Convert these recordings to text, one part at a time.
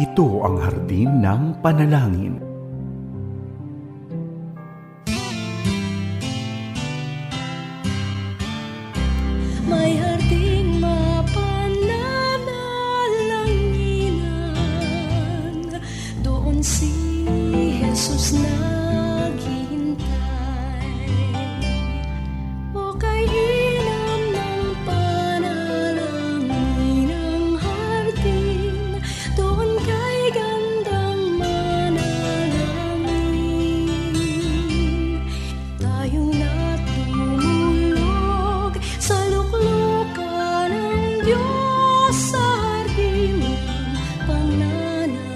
Ito ang hardin ng panalangin. May harding mapananalanginan, doon si Jesus naghihintay. O kainam ng panalangin ang hardin, doon kay gandang manalangin. Tayong natulog sa luklukan ng Diyos sa hardin ng pananalangin.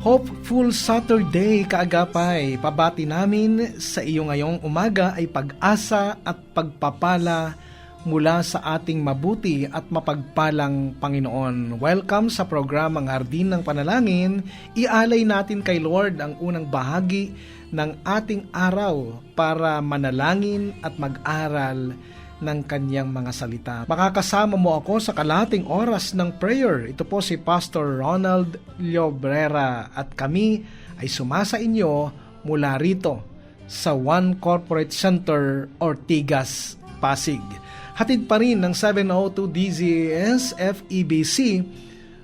Hopeful Saturday, kaagapay. Pabati namin sa iyo ngayong umaga ay pag-asa at pagpapala mula sa ating mabuti at mapagpalang Panginoon. Welcome sa programang Hardin ng Panalangin. Ialay natin kay Lord ang unang bahagi ng ating araw para manalangin at mag-aral ng kanyang mga salita. Makakasama mo ako sa kalahating oras ng prayer. Ito po si Pastor Ronald Llobrera at kami ay sumasa inyo mula rito sa One Corporate Center, Ortigas, Pasig. Hatid pa rin ng 702 DZS FEBC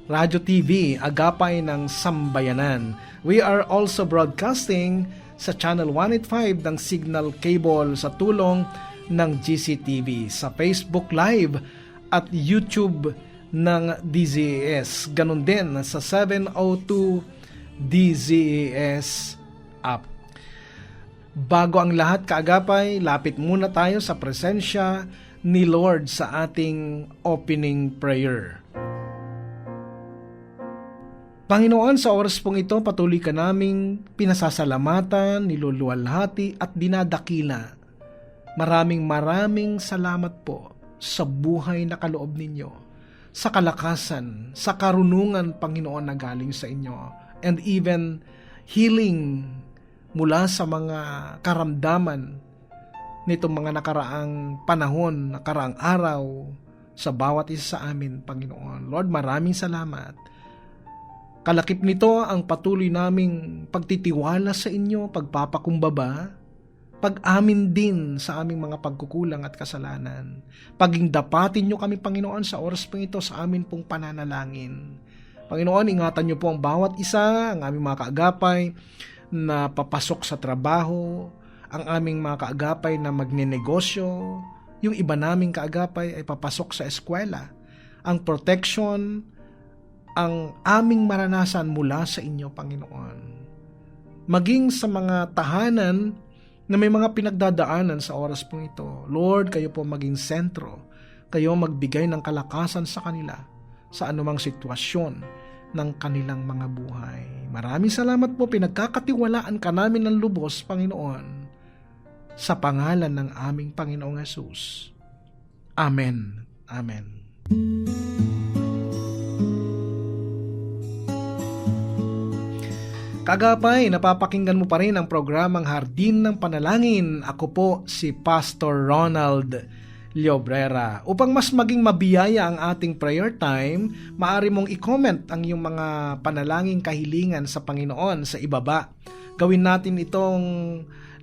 Radio TV, agapay ng Sambayanan. We are also broadcasting sa Channel 185 ng Signal Cable sa tulong ng GCTV, sa Facebook Live at YouTube ng DZS. Ganon din sa 702 DZS app. Bago ang lahat, kaagapay, lapit muna tayo sa presensya ni Lord sa ating opening prayer. Panginoon, sa oras pong ito, patuloy ka naming pinasasalamatan, niluluwalhati at dinadakila. Maraming salamat po sa buhay na kaloob ninyo, sa kalakasan, sa karunungan, Panginoon, na galing sa inyo, and even healing mula sa mga karamdaman nitong mga nakaraang panahon, nakaraang araw, sa bawat isa sa amin, Panginoon. Lord, maraming salamat. Kalakip nito ang patuloy naming pagtitiwala sa inyo, pagpapakumbaba, pag-amin din sa aming mga pagkukulang at kasalanan. Paging dapatin nyo kami, Panginoon, sa oras pong ito sa amin pong pananalangin. Panginoon, ingatan nyo po ang bawat isa, ang aming mga kaagapay na papasok sa trabaho, ang aming mga kaagapay na magnenegosyo, yung iba naming kaagapay ay papasok sa eskwela. Ang protection, ang aming maranasan mula sa inyo, Panginoon. Maging sa mga tahanan na may mga pinagdadaanan sa oras pong ito, Lord, kayo po maging sentro, kayo magbigay ng kalakasan sa kanila sa anumang sitwasyon ng kanilang mga buhay. Maraming salamat po, pinagkakatiwalaan ka namin ng lubos, Panginoon, sa pangalan ng aming Panginoong Hesus. Amen. Amen. Kagapay, napapakinggan mo pa rin ang programang Hardin ng Panalangin. Ako po si Pastor Ronald Llobrera. Upang mas maging mabiyaya ang ating prayer time, maaari mong i-comment ang iyong mga panalangin kahilingan sa Panginoon sa ibaba. Gawin natin itong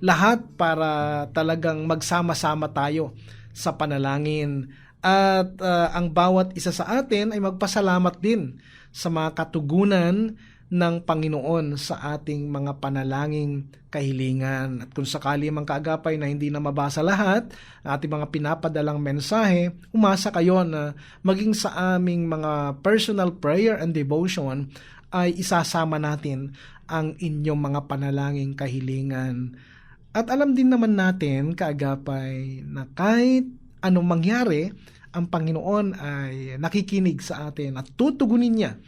lahat para talagang magsama-sama tayo sa panalangin. At ang bawat isa sa atin ay magpasalamat din sa mga katugunan ng Panginoon sa ating mga panalangin kahilingan. At kung sakali mang kaagapay na hindi na mabasa lahat ng ating mga pinapadalang mensahe, umasa kayo na maging sa aming mga personal prayer and devotion ay isasama natin ang inyong mga panalangin kahilingan. At alam din naman natin, kaagapay, na kahit anong mangyari, ang Panginoon ay nakikinig sa atin at tutugunin niya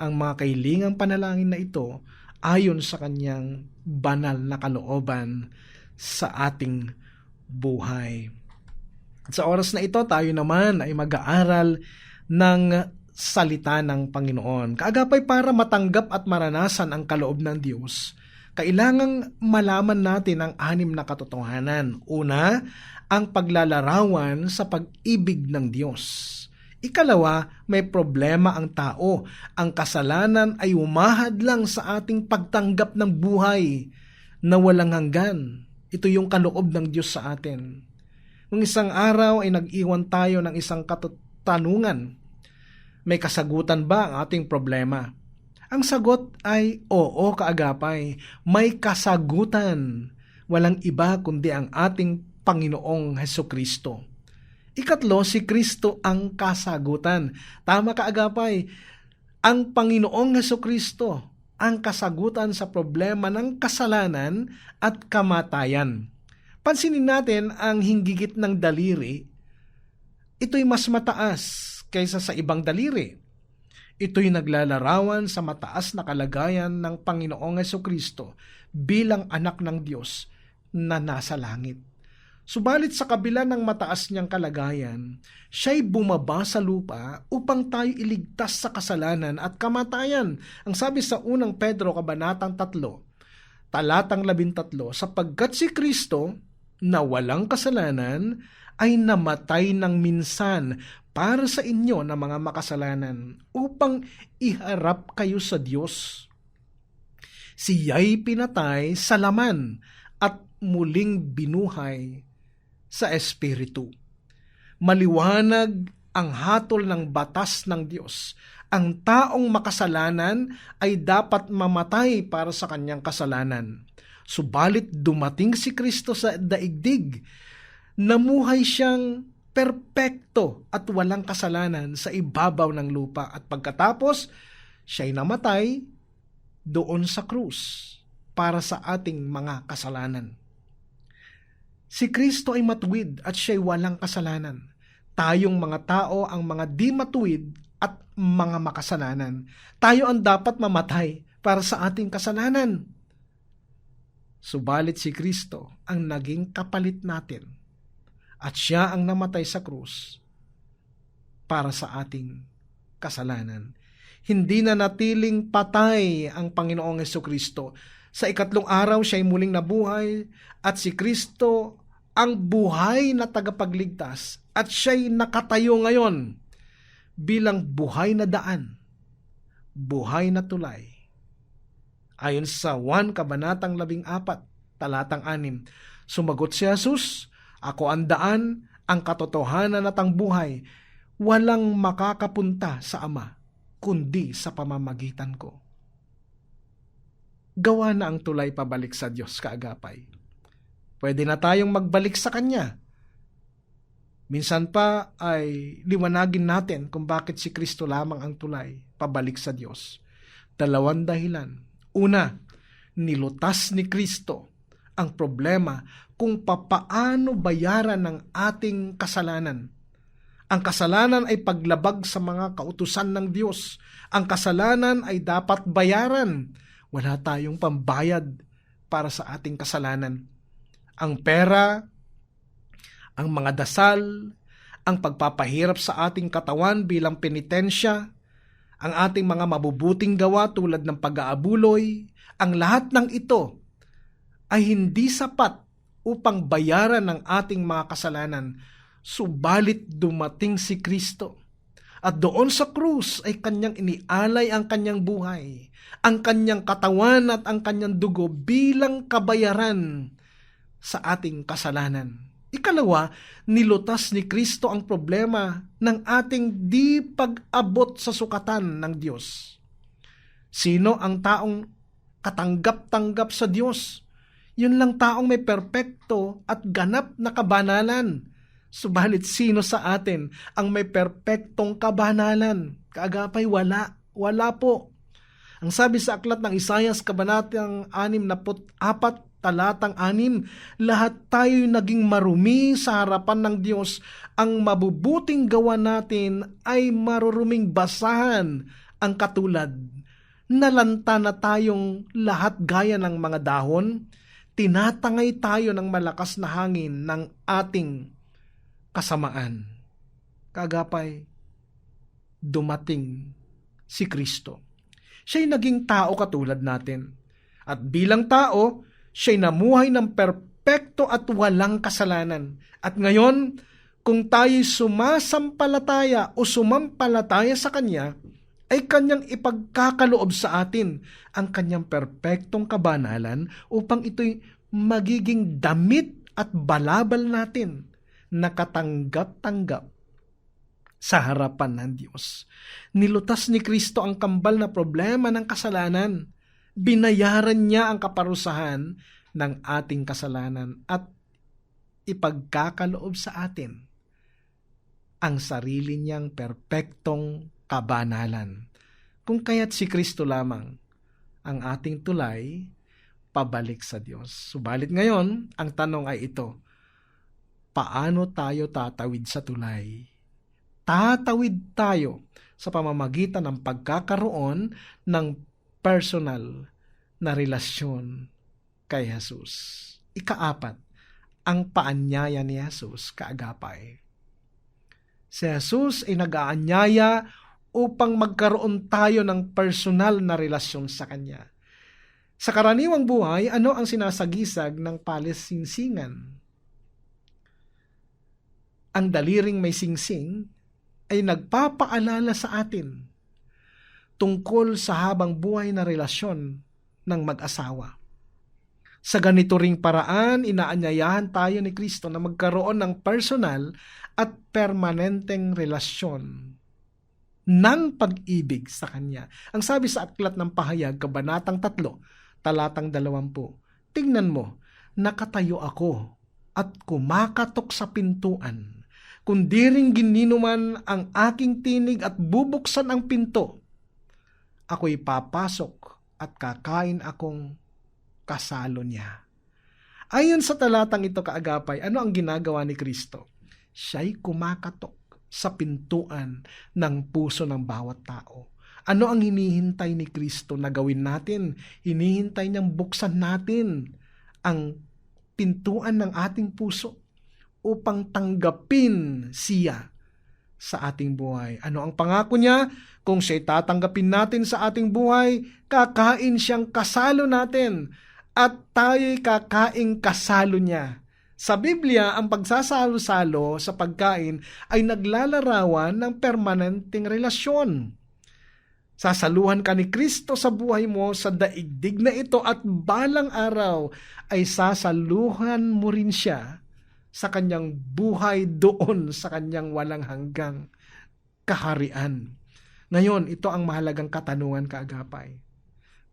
ang mga kahilingang panalangin na ito ayon sa kanyang banal na kalooban sa ating buhay. At sa oras na ito, tayo naman ay mag-aaral ng salita ng Panginoon. Kaagapay, para matanggap at maranasan ang kaloob ng Diyos, kailangang malaman natin ang 6 na katotohanan. Una, ang paglalarawan sa pag-ibig ng Diyos. Ikalawa, may problema ang tao. Ang kasalanan ay umahad lang sa ating pagtanggap ng buhay na walang hanggan. Ito yung kaloob ng Diyos sa atin. Nung isang araw ay nag-iwan tayo ng isang katanungan. May kasagutan ba ang ating problema? Ang sagot ay oo, kaagapay. May kasagutan. Walang iba kundi ang ating Panginoong Hesukristo. Ikatlo, si Kristo ang kasagutan. Tama, kaagapay. Ang Panginoong Hesukristo ang kasagutan sa problema ng kasalanan at kamatayan. Pansinin natin ang hinggigit ng daliri. Ito'y mas mataas kaysa sa ibang daliri. Ito'y naglalarawan sa mataas na kalagayan ng Panginoong Hesukristo bilang anak ng Diyos na nasa langit. Subalit sa kabila ng mataas niyang kalagayan, siya'y bumaba sa lupa upang tayo iligtas sa kasalanan at kamatayan. Ang sabi sa unang Pedro kabanatang 3, talatang 13, sapagkat si Kristo na walang kasalanan ay namatay ng minsan para sa inyo na mga makasalanan upang iharap kayo sa Diyos. Siya'y pinatay sa laman at muling binuhay sa Espiritu. Maliwanag ang hatol ng batas ng Diyos. Ang taong makasalanan ay dapat mamatay para sa kanyang kasalanan. Subalit dumating si Kristo sa daigdig, namuhay siyang perpekto at walang kasalanan sa ibabaw ng lupa at pagkatapos siya'y namatay doon sa krus para sa ating mga kasalanan. Si Kristo ay matuwid at siya'y walang kasalanan. Tayong mga tao ang mga di matuwid at mga makasalanan. Tayo ang dapat mamatay para sa ating kasalanan. Subalit si Kristo ang naging kapalit natin at siya ang namatay sa krus para sa ating kasalanan. Hindi na natiling patay ang Panginoong Hesukristo. Sa ikatlong araw siya'y muling nabuhay at si Kristo ang buhay na tagapagligtas at siya'y nakatayo ngayon bilang buhay na daan, buhay na tulay. Ayon sa 1 Kabanatang 14, talatang 6, sumagot si Jesus, ako ang daan, ang katotohanan at ang buhay, walang makakapunta sa Ama, kundi sa pamamagitan ko. Gawa na ang tulay pabalik sa Diyos, kaagapay. Pwede na tayong magbalik sa Kanya. Minsan pa ay liwanagin natin kung bakit si Kristo lamang ang tulay pabalik sa Diyos. 2 dahilan. Una, nilutas ni Kristo ang problema kung papaano bayaran ng ating kasalanan. Ang kasalanan ay paglabag sa mga kautusan ng Diyos. Ang kasalanan ay dapat bayaran. Wala tayong pambayad para sa ating kasalanan. Ang pera, ang mga dasal, ang pagpapahirap sa ating katawan bilang penitensya, ang ating mga mabubuting gawa tulad ng pag-aabuloy, ang lahat ng ito ay hindi sapat upang bayaran ang ating mga kasalanan. Subalit dumating si Kristo. At doon sa krus ay kanyang inialay ang kanyang buhay, ang kanyang katawan at ang kanyang dugo bilang kabayaran sa ating kasalanan. Ikalawa, nilutas ni Kristo ang problema ng ating di pag-abot sa sukatan ng Diyos. Sino ang taong katanggap-tanggap sa Diyos? Yun lang taong may perpekto at ganap na kabanalan. Subalit sino sa atin ang may perpektong kabanalan? Kaagapay, wala. Wala po. Ang sabi sa aklat ng Isaias, kabanatang 64, talatang 6, lahat tayo naging marumi sa harapan ng Diyos. Ang mabubuting gawa natin ay maruruming basahan ang katulad. Nalanta na tayong lahat gaya ng mga dahon. Tinatangay tayo ng malakas na hangin ng ating kasamaan. Kagapay, dumating si Kristo. Siya'y naging tao katulad natin. At bilang tao, siya'y namuhay ng perpekto at walang kasalanan. At ngayon, Kung tayo'y sumasampalataya o sumampalataya sa Kanya, ay Kanyang ipagkakaloob sa atin ang Kanyang perpektong kabanalan upang ito'y magiging damit at balabal natin na katanggap-tanggap sa harapan ng Diyos. Nilutas ni Kristo ang kambal na problema ng kasalanan. Binayaran niya ang kaparusahan ng ating kasalanan at ipagkakaloob sa atin ang sarili niyang perpektong kabanalan. Kung kaya't si Kristo lamang ang ating tulay pabalik sa Diyos. Subalit ngayon, ang tanong ay ito, paano tayo tatawid sa tulay? Tatawid tayo sa pamamagitan ng pagkakaroon ng personal na relasyon kay Jesus. Ikaapat, ang paanyaya ni Jesus kaagapay. Si Jesus ay nag-aanyaya upang magkaroon tayo ng personal na relasyon sa Kanya. Sa karaniwang buhay, ano ang sinasagisag ng palisingsingan? Ang daliring may singsing ay nagpapaalala sa atin tungkol sa habang buhay na relasyon ng mag-asawa. Sa ganito ring paraan, inaanyayahan tayo ni Kristo na magkaroon ng personal at permanenteng relasyon ng pag-ibig sa Kanya. Ang sabi sa Aklat ng Pahayag, Kabanatang 3, Talatang 20, tingnan mo, nakatayo ako at kumakatok sa pintuan. Kung di ring gininuman ang aking tinig at bubuksan ang pinto, ako'y papasok at kakain akong kasalo niya. Ayon sa talatang ito kaagapay, ano ang ginagawa ni Kristo? Siya'y kumakatok sa pintuan ng puso ng bawat tao. Ano ang hinihintay ni Kristo na gawin natin? Hinihintay niyang buksan natin ang pintuan ng ating puso upang tanggapin siya sa ating buhay. Ano ang pangako niya? Kung siya'y tatanggapin natin sa ating buhay, kakain siyang kasalo natin at tayo'y kakaing kasalo niya. Sa Biblia, ang pagsasalo-salo sa pagkain ay naglalarawan ng permanenteng relasyon. Sasaluhan ka ni Kristo sa buhay mo sa daigdig na ito at balang araw ay sasaluhan mo rin siya sa kanyang buhay doon sa kanyang walang hanggang kaharian. Ngayon, ito ang mahalagang katanungan kaagapay.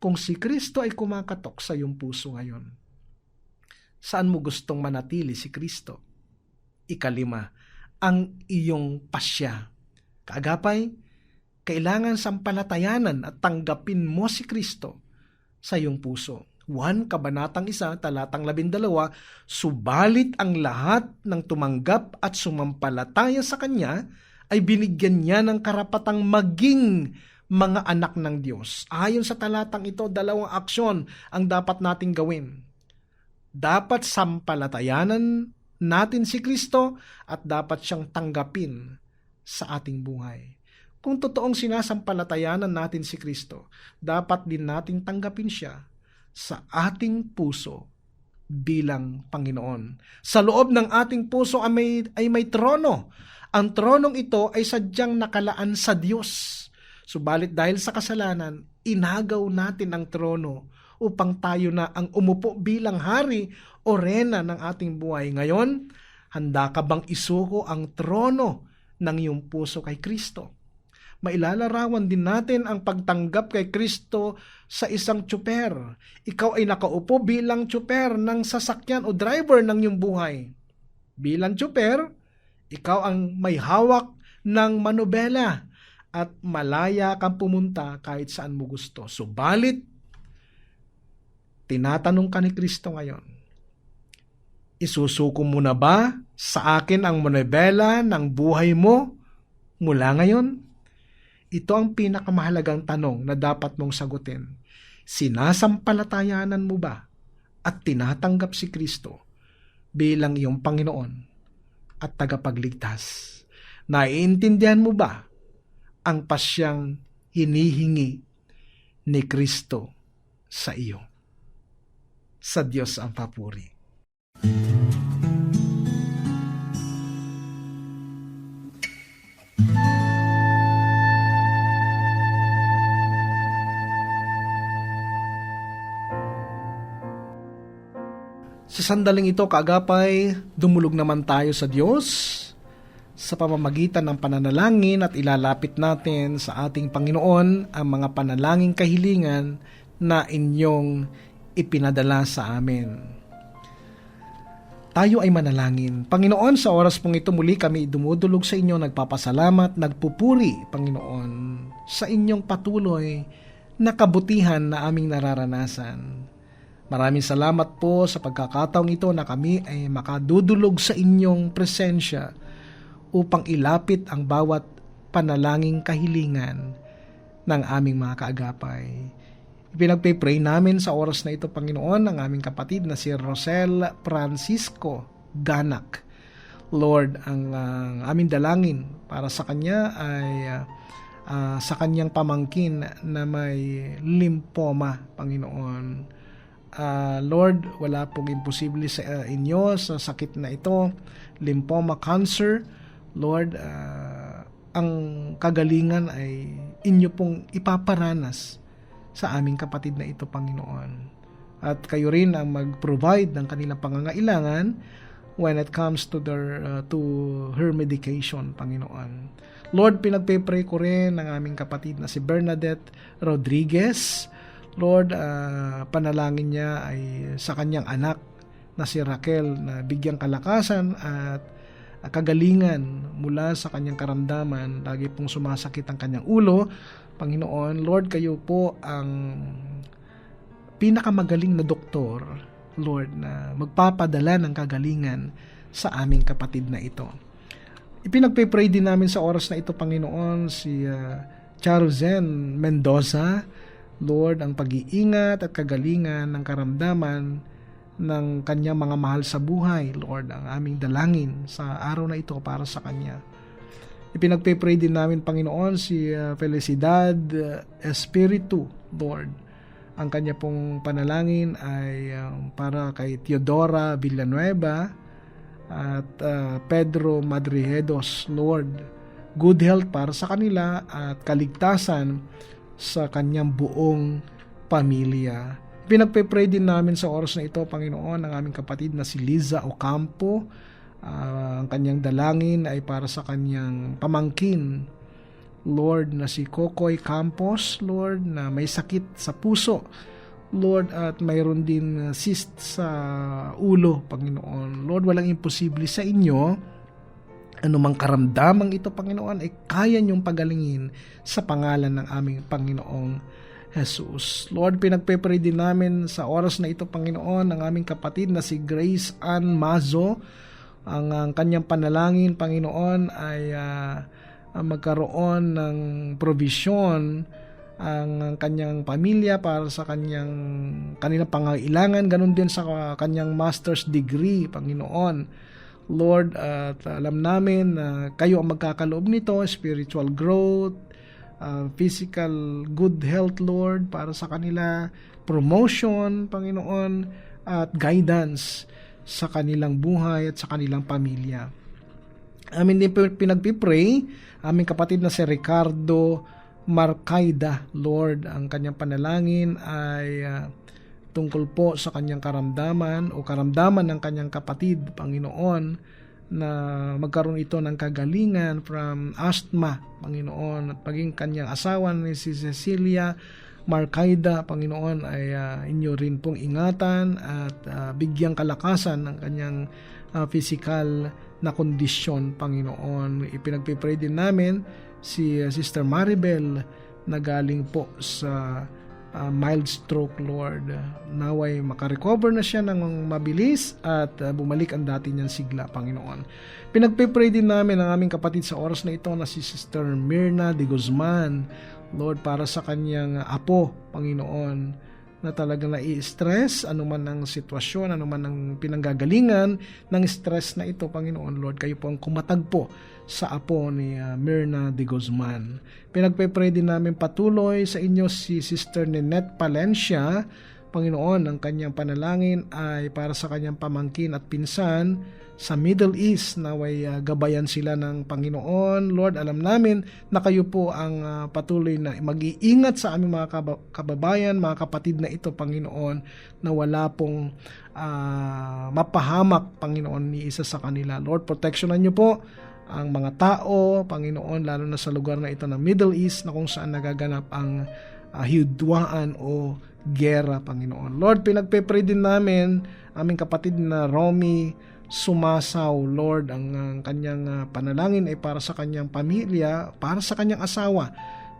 Kung si Kristo ay kumakatok sa iyong puso ngayon, saan mo gustong manatili si Kristo? Ikalima, ang iyong pasya. Kaagapay, kailangan sampalatayanan at tanggapin mo si Kristo sa iyong puso. 1 Kabanatang 1, Talatang 12, subalit ang lahat ng tumanggap at sumampalataya sa Kanya ay binigyan niya ng karapatang maging mga anak ng Diyos. Ayon sa talatang ito, 2 aksyon ang dapat nating gawin. Dapat sampalatayanan natin si Kristo at dapat siyang tanggapin sa ating buhay. Kung totoong sinasampalatayanan natin si Kristo, dapat din nating tanggapin siya sa ating puso bilang Panginoon. Sa loob ng ating puso ay may trono. Ang tronong ito ay sadyang nakalaan sa Diyos. Subalit dahil sa kasalanan, inagaw natin ang trono upang tayo na ang umupo bilang hari o reyna ng ating buhay. Ngayon, handa ka bang isuko ang trono ng iyong puso kay Kristo? Mailalarawan din natin ang pagtanggap kay Kristo sa isang tsuper. Ikaw ay nakaupo bilang tsuper ng sasakyan o driver ng iyong buhay. Bilang tsuper, ikaw ang may hawak ng manobela at malaya kang pumunta kahit saan mo gusto. Subalit, tinatanong ka ni Kristo ngayon, isusuko mo na ba sa akin ang manobela ng buhay mo mula ngayon? Ito ang pinakamahalagang tanong na dapat mong sagutin. Sinasampalatayanan mo ba at tinatanggap si Kristo bilang iyong Panginoon at tagapagligtas? Naiintindihan mo ba ang pasyang hinihingi ni Kristo sa iyo? Sa Diyos ang papuri. Sa sandaling ito, kaagapay, dumulog naman tayo sa Diyos sa pamamagitan ng pananalangin at ilalapit natin sa ating Panginoon ang mga panalangin kahilingan na inyong ipinadala sa amin. Tayo ay manalangin. Panginoon, sa oras pong ito muli kami dumudulog sa inyo, nagpapasalamat, nagpupuri, Panginoon, sa inyong patuloy na kabutihan na aming nararanasan. Maraming salamat po sa pagkakataong ito na kami ay makadudulog sa inyong presensya upang ilapit ang bawat panalangin kahilingan ng aming mga kaagapay. Ipinagpipray namin sa oras na ito, Panginoon, ang aming kapatid na si Rosel Francisco Ganak. Lord, ang aming dalangin para sa kanya ay sa kanyang pamangkin na may lymphoma, Panginoon. Lord, wala pong imposible sa inyo sa sakit na ito, lymphoma cancer. Lord, ang kagalingan ay inyo pong ipaparanas sa aming kapatid na ito, Panginoon. At kayo rin ang mag-provide ng kanilang pangangailangan when it comes to her medication, Panginoon. Lord, pinagpe-pray ko rin ang aming kapatid na si Bernadette Rodriguez. Lord, panalangin niya ay sa kanyang anak na si Raquel na bigyang kalakasan at kagalingan mula sa kanyang karamdaman. Lagi pong sumasakit ang kanyang ulo. Panginoon, Lord, kayo po ang pinakamagaling na doktor, Lord, na magpapadala ng kagalingan sa aming kapatid na ito. Ipinagpe-pray din namin sa oras na ito, Panginoon, si Charuzen Mendoza. Lord, ang pag-iingat at kagalingan ng karamdaman ng kanyang mga mahal sa buhay, Lord, ang aming dalangin sa araw na ito para sa kanya. Ipinagpe-pray din namin, Panginoon, si Felicidad Espiritu, Lord. Ang kanya pong panalangin ay para kay Teodora Villanueva at Pedro Madrijedos, Lord. Good health para sa kanila at kaligtasan sa kanyang buong pamilya. Pinagpe-pray din namin sa oras na ito, Panginoon, ang aming kapatid na si Liza Ocampo. Ang kanyang dalangin ay para sa kanyang pamangkin, Lord, na si Kokoy Campos, Lord, na may sakit sa puso, Lord, at mayroon din cyst sa ulo, Panginoon. Lord, walang imposible sa inyo. Anumang karamdamang ito, Panginoon, ay kaya niyong pagalingin sa pangalan ng aming Panginoong Jesus. Lord, pinagpe-pray din namin sa oras na ito, Panginoon, ang aming kapatid na si Grace Ann Mazo. Ang kanyang panalangin, Panginoon, ay magkaroon ng provision ang kanyang pamilya para sa kanilang pangangailangan, ganun din sa kanyang master's degree, Panginoon. Lord, at alam namin na kayo ang magkakaloob nito, spiritual growth, physical good health, Lord, para sa kanila, promotion, Panginoon, at guidance sa kanilang buhay at sa kanilang pamilya. Amin din pinagpipray, aming kapatid na si Ricardo Marcaida, Lord, ang kanyang panalangin ay tungkol po sa kanyang karamdaman o karamdaman ng kanyang kapatid, Panginoon, na magkaroon ito ng kagalingan from asthma, Panginoon, at maging kanyang asawa ni si Cecilia Marcaida, Panginoon, ay inyo rin pong ingatan at bigyang kalakasan ng kanyang physical na kondisyon, Panginoon. Ipinagpipray din namin si Sister Maribel na galing po sa mild stroke, Lord. Naway makarecover na siya ng mabilis at bumalik ang dati niyang sigla, Panginoon. Pinagpipray din namin ang aming kapatid sa oras na ito na si Sister Mirna de Guzman, Lord, para sa kanyang apo, Panginoon, na talagang nai-stress, anuman ang sitwasyon, anuman ang pinanggagalingan ng stress na ito, Panginoon, Lord, kayo po ang kumatagpo sa apo ni Mirna de Guzman. Pinagpe-pray din namin patuloy sa inyo si Sister Ninette Palencia, Panginoon, ang kanyang panalangin ay para sa kanyang pamangkin at pinsan sa Middle East, naway gabayan sila ng Panginoon. Lord, alam namin na kayo po ang patuloy na mag-iingat sa aming mga kababayan, mga kapatid na ito, Panginoon, na wala pong mapahamak, Panginoon, ni isa sa kanila. Lord, protectionan niyo po ang mga tao, Panginoon, lalo na sa lugar na ito ng Middle East na kung saan nagaganap ang hidwaan o gera, Panginoon. Lord, pinagpe-pray din namin aming kapatid na Romy Sumasaw. Lord, ang kanyang panalangin ay para sa kanyang pamilya, para sa kanyang asawa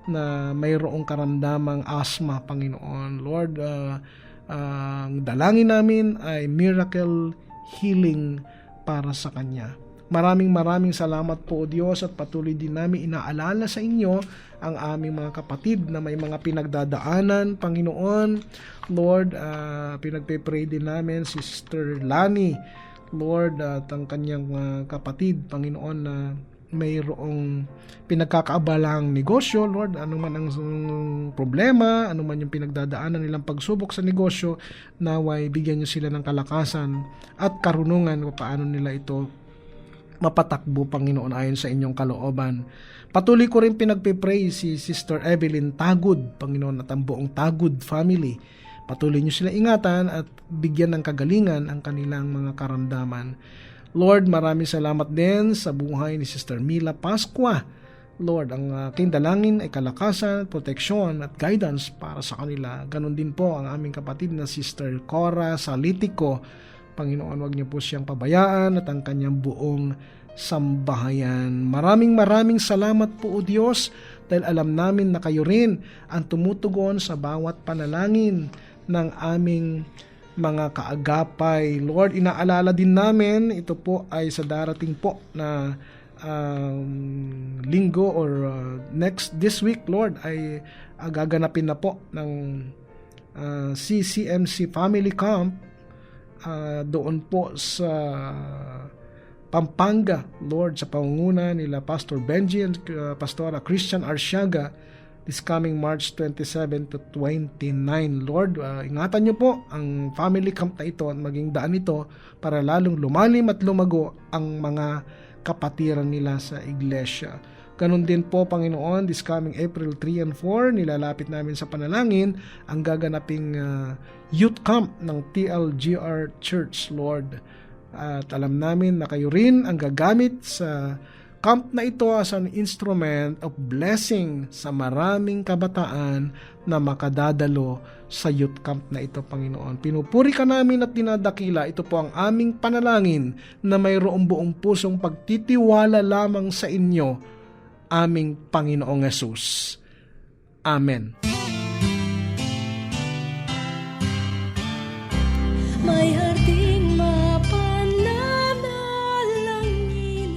na mayroong karamdamang asthma, Panginoon. Lord, ang dalangin namin ay miracle healing para sa kanya. Maraming salamat po, O Diyos, at patuloy din namin inaalala sa inyo ang aming mga kapatid na may mga pinagdadaanan, Panginoon. Lord, pinagpe-pray din namin si Sister Lani, Lord, at ang kanyang kapatid, Panginoon, na mayroong pinagkakaabalang negosyo. Lord, ano man ang problema, ano man yung pinagdadaanan nilang pagsubok sa negosyo, naway bigyan niyo sila ng kalakasan at karunungan kung paano nila ito mapatakbo, Panginoon, ayon sa inyong kalooban. Patuloy ko rin pinagpipray si Sister Evelyn Tagud, Panginoon, at ang buong Tagud family. Patuloy niyo sila ingatan at bigyan ng kagalingan ang kanilang mga karamdaman. Lord, maraming salamat din sa buhay ni Sister Mila Pascua. Lord, ang aking dalangin ay kalakasan, proteksyon at guidance para sa kanila. Ganon din po ang aming kapatid na Sister Cora Salitico. Panginoon, wag niyo po siyang pabayaan at ang kanyang buong sambahayan. Maraming salamat po, O Diyos, dahil alam namin na kayo rin ang tumutugon sa bawat panalangin ng aming mga kaagapay. Lord, inaalala din namin, ito po ay sa darating po na linggo or this week, Lord, ay gaganapin na po ng CCMC Family Camp doon po sa Pampanga, Lord, sa pangunguna nila Pastor Benji and Pastora Christian Arsiaga this coming March 27 to 29. Lord, ingatan niyo po ang family camp na ito at maging daan ito para lalong lumalim at lumago ang mga kapatiran nila sa iglesia. Ganun din po, Panginoon, this coming April 3 and 4, nilalapit namin sa panalangin ang gaganaping youth camp ng TLGR Church, Lord. At alam namin na kayo rin ang gagamit sa camp na ito as an instrument of blessing sa maraming kabataan na makadadalo sa youth camp na ito, Panginoon. Pinupuri ka namin at dinadakila. Ito po ang aming panalangin na mayroong buong pusong pagtitiwala lamang sa inyo, aming Panginoong Yesus. Amen. May harding mapananalangin.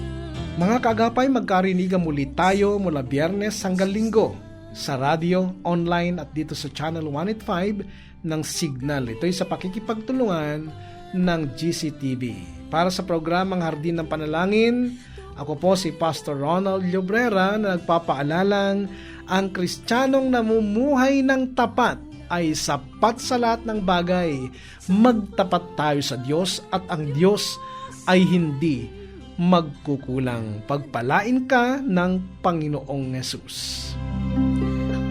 Mga kagapay, magkarinigan muli tayo mula Biyernes hanggang Linggo sa radio, online at dito sa Channel 185 ng Signal. Ito'y sa pakikipagtulungan ng GCTV. Para sa programang Hardin ng Panalangin, ako po si Pastor Ronald Llobrera na nagpapaalalang ang Kristiyanong namumuhay ng tapat ay sapat sa lahat ng bagay. Magtapat tayo sa Diyos at ang Diyos ay hindi magkukulang. Pagpalain ka ng Panginoong Yesus.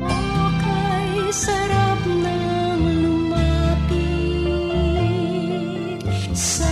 Okay, sarap ng lumapit sa